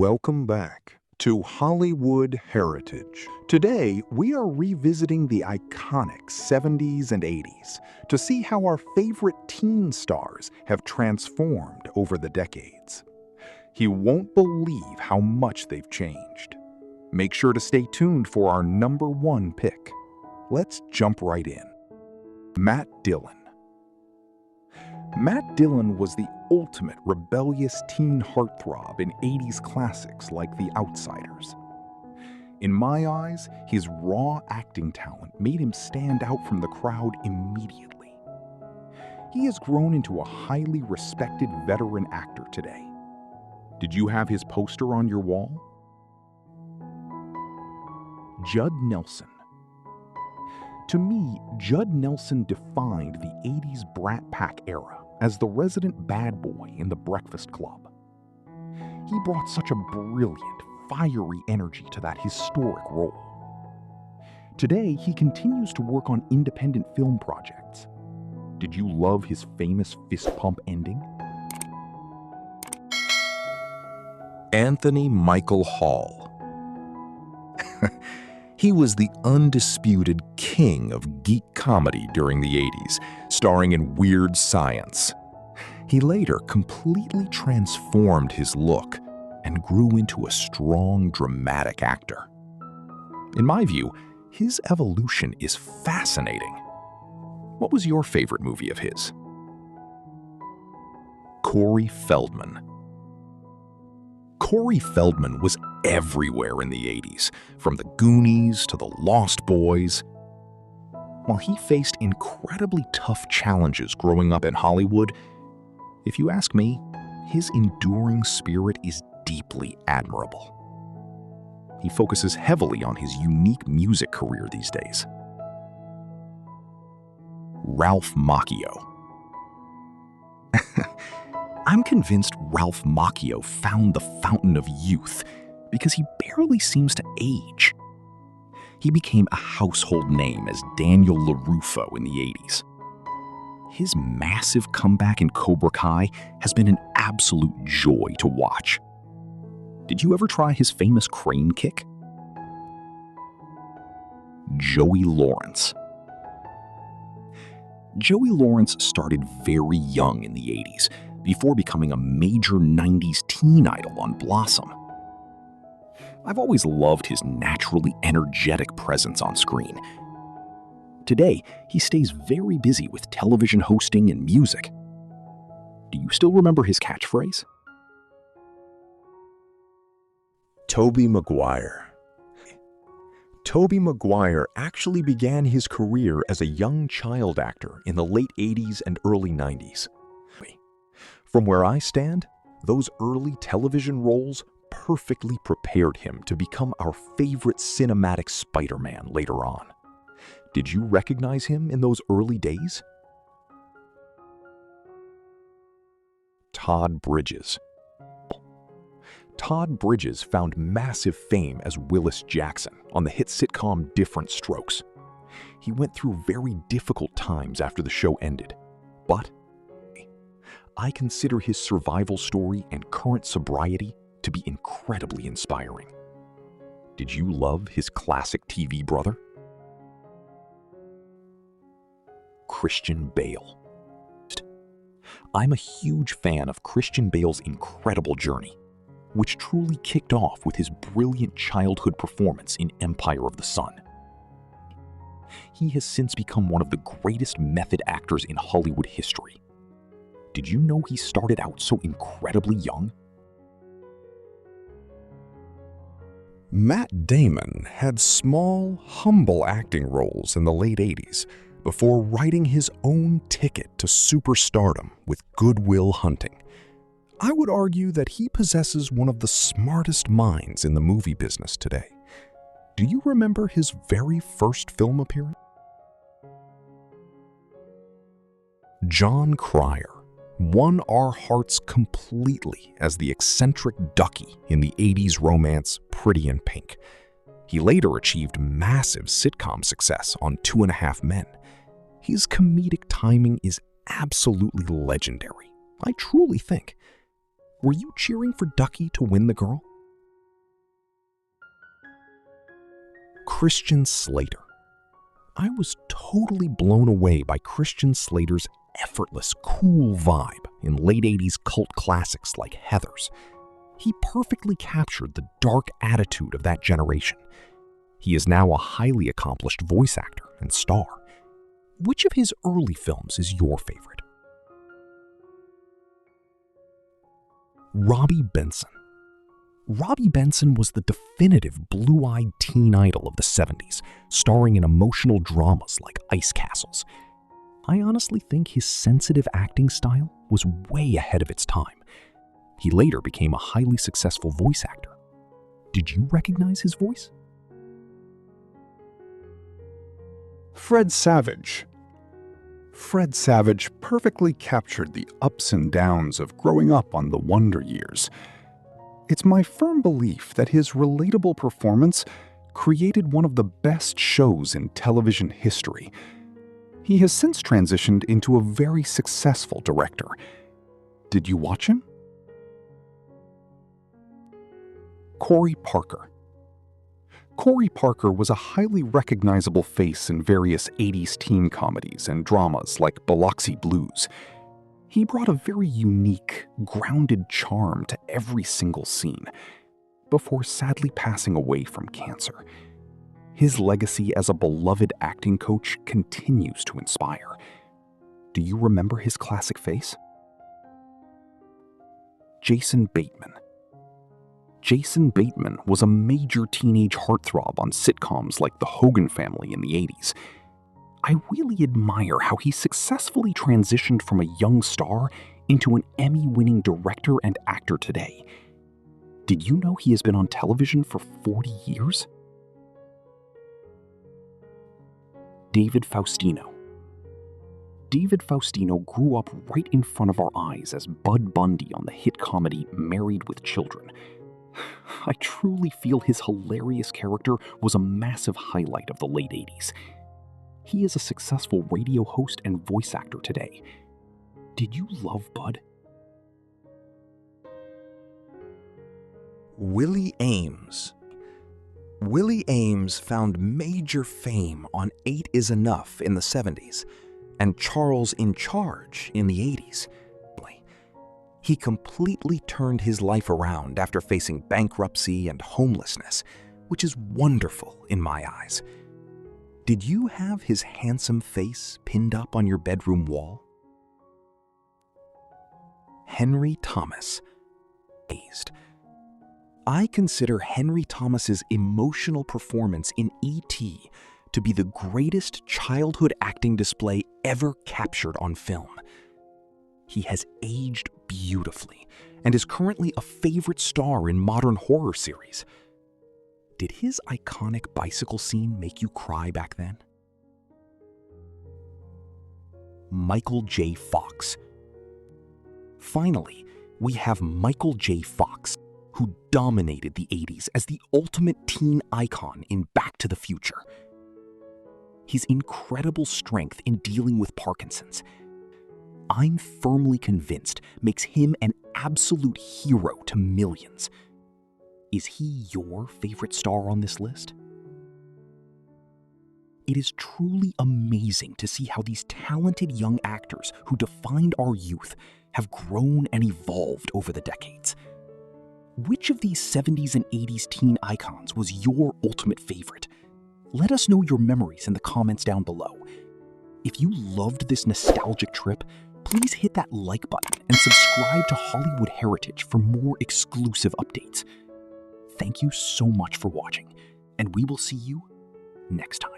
Welcome back to Hollywood Heritage. Today, we are revisiting the iconic 70s and 80s to see how our favorite teen stars have transformed over the decades. You won't believe how much they've changed. Make sure to stay tuned for our number one pick. Let's jump right in. Matt Dillon. Matt Dillon was the ultimate rebellious teen heartthrob in 80s classics like The Outsiders. In my eyes, his raw acting talent made him stand out from the crowd immediately. He has grown into a highly respected veteran actor today. Did you have his poster on your wall? Judd Nelson. To me, Judd Nelson defined the 80s brat pack era as the resident bad boy in The Breakfast Club. He brought such a brilliant, fiery energy to that historic role. Today, he continues to work on independent film projects. Did you love his famous fist pump ending? Anthony Michael Hall. He was the undisputed king of geek comedy during the 80s, starring in Weird Science. He later completely transformed his look and grew into a strong, dramatic actor. In my view, his evolution is fascinating. What was your favorite movie of his? Corey Feldman. Corey Feldman was everywhere in the 80s, from the Goonies to the Lost Boys. While he faced incredibly tough challenges growing up in Hollywood, if you ask me, his enduring spirit is deeply admirable. He focuses heavily on his unique music career these days. Ralph Macchio. I'm convinced Ralph Macchio found the fountain of youth because he barely seems to age. He became a household name as Daniel LaRusso in the 80s. His massive comeback in Cobra Kai has been an absolute joy to watch. Did you ever try his famous crane kick? Joey Lawrence. Joey Lawrence started very young in the 80s, before becoming a major 90s teen idol on Blossom. I've always loved his naturally energetic presence on screen. Today, he stays very busy with television hosting and music. Do you still remember his catchphrase? Tobey Maguire. Tobey Maguire actually began his career as a young child actor in the late 80s and early 90s. From where I stand, those early television roles perfectly prepared him to become our favorite cinematic Spider-Man later on. Did you recognize him in those early days? Todd Bridges. Todd Bridges found massive fame as Willis Jackson on the hit sitcom Different Strokes. He went through very difficult times after the show ended, but I consider his survival story and current sobriety to be incredibly inspiring. Did you love his classic TV brother? Christian Bale. I'm a huge fan of Christian Bale's incredible journey, which truly kicked off with his brilliant childhood performance in Empire of the Sun. He has since become one of the greatest method actors in Hollywood history. Did you know he started out so incredibly young? Matt Damon had small, humble acting roles in the late 80s before writing his own ticket to superstardom with Good Will Hunting. I would argue that he possesses one of the smartest minds in the movie business today. Do you remember his very first film appearance? John Cryer won our hearts completely as the eccentric Ducky in the 80s romance Pretty in Pink. He later achieved massive sitcom success on 2.5 Men. His comedic timing is absolutely legendary, I truly think. Were you cheering for Ducky to win the girl? Christian Slater. I was totally blown away by Christian Slater's effortless, cool vibe in late 80s cult classics like Heathers. He perfectly captured the dark attitude of that generation. He is now a highly accomplished voice actor and star. Which of his early films is your favorite? Robbie Benson. Robbie Benson was the definitive blue-eyed teen idol of the 70s, starring in emotional dramas like Ice Castles. I honestly think his sensitive acting style was way ahead of its time. He later became a highly successful voice actor. Did you recognize his voice? Fred Savage. Fred Savage perfectly captured the ups and downs of growing up on the Wonder Years. It's my firm belief that his relatable performance created one of the best shows in television history. He has since transitioned into a very successful director. Did you watch him? Corey Parker. Corey Parker was a highly recognizable face in various 80s teen comedies and dramas like Biloxi Blues. He brought a very unique, grounded charm to every single scene, before sadly passing away from cancer. His legacy as a beloved acting coach continues to inspire. Do you remember his classic face? Jason Bateman. Jason Bateman was a major teenage heartthrob on sitcoms like The Hogan Family in the 80s. I really admire how he successfully transitioned from a young star into an Emmy-winning director and actor today. Did you know he has been on television for 40 years? David Faustino. David Faustino grew up right in front of our eyes as Bud Bundy on the hit comedy Married with Children. I truly feel his hilarious character was a massive highlight of the late 80s. He is a successful radio host and voice actor today. Did you love Bud? Willie Ames. Willie Ames found major fame on 8 is Enough in the 70s and Charles in Charge in the 80s. He completely turned his life around after facing bankruptcy and homelessness, which is wonderful in my eyes. Did you have his handsome face pinned up on your bedroom wall? Henry Thomas. I consider Henry Thomas's emotional performance in E.T. to be the greatest childhood acting display ever captured on film. He has aged beautifully and is currently a favorite star in modern horror series. Did his iconic bicycle scene make you cry back then? Michael J. Fox. Finally, we have Michael J. Fox, who dominated the 80s as the ultimate teen icon in Back to the Future. His incredible strength in dealing with Parkinson's, I'm firmly convinced, makes him an absolute hero to millions. Is he your favorite star on this list? It is truly amazing to see how these talented young actors who defined our youth have grown and evolved over the decades. Which of these 70s and 80s teen icons was your ultimate favorite? Let us know your memories in the comments down below. If you loved this nostalgic trip, please hit that like button and subscribe to Hollywood Heritage for more exclusive updates. Thank you so much for watching, and we will see you next time.